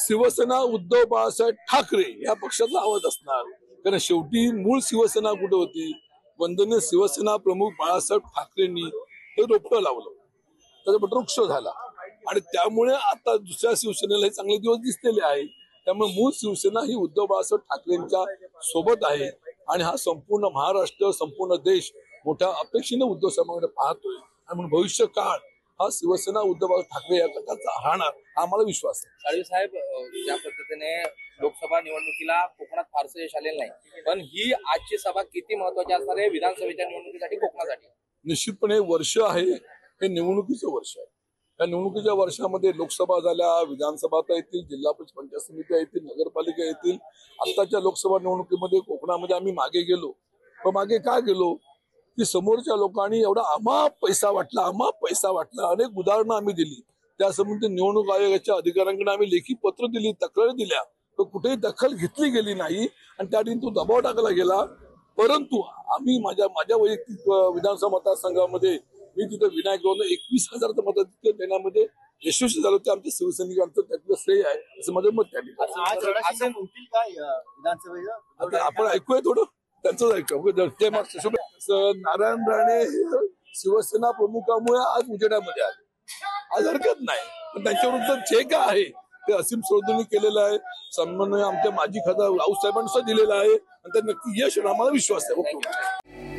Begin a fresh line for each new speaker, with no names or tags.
शिवसेना उद्धव बाळासाहेब ठाकरे या पक्षाचा आवाज असणार, कारण शेवटी मूळ शिवसेना कुठे होती? वंदनीय शिवसेना प्रमुख बाळासाहेब ठाकरेंनी हे रोपटं लावलं, त्याचा वृक्ष झाला आणि त्यामुळे आता दुसऱ्या शिवसेनेला हे चांगले दिवस दिसलेले आहे. त्यामुळे मूळ शिवसेना ही उद्धव बाळासाहेब ठाकरेंच्या सोबत आहे आणि हा संपूर्ण महाराष्ट्र, संपूर्ण देश मोठ्या अपेक्षेने उद्धव साहेबांकडे पाहतोय आणि म्हणून भविष्य काळ हा शिवसेना उद्धव ठाकरे या गटाचा राहणार हा आम्हाला विश्वास आहे.
साळवी साहेब, ज्या पद्धतीने लोकसभा निवडणुकीला कोकणात फारसं यश आलेलं नाही, पण ही आजची सभा किती महत्वाची असणार आहे विधानसभेच्या निवडणुकीसाठी, कोकणासाठी?
निश्चितपणे वर्ष आहे हे निवडणुकीचं वर्ष आहे. या निवडणुकीच्या वर्षामध्ये लोकसभा झाल्या, विधानसभा येतील, जिल्हा परिषद पंचायत समित्या येतील, नगरपालिका येतील. आताच्या लोकसभा निवडणुकीमध्ये कोकणामध्ये आम्ही मागे गेलो. पण मागे का गेलो की समोरच्या लोकांनी एवढा अमाप पैसा वाटला, अनेक उदाहरणं आम्ही दिली. त्यासंबंधी निवडणूक आयोगाच्या अधिकाऱ्यांकडे आम्ही लेखी पत्र दिली, तक्रारी दिल्या, तर कुठेही दखल घेतली गेली नाही आणि त्या ठिकाणी तो दबाव टाकला गेला. परंतु आम्ही माझ्या वैयक्तिक विधानसभा मतदारसंघामध्ये मी तिथे विनायक गौरला 21,000 मतं देण्यामध्ये यशस्वी झालो. ते आमच्या शिवसैनिकांचं त्यातलं श्रेय आहे असं माझं मत त्या ठिकाणी. आता आपण ऐकूया थोडं त्यांचं ऐकू. ते नारायण राणे शिवसेना प्रमुखामुळे आज उजेडामध्ये आले, आज हरकत नाही, पण त्यांच्याविरुद्ध जे काय आहे ते असीम सोडून केलेलं आहे. सन्मान आमच्या माजी खासदार राऊत साहेबांनी सुद्धा दिलेला आहे आणि ते नक्की यश आम्हाला विश्वास आहे. ओके.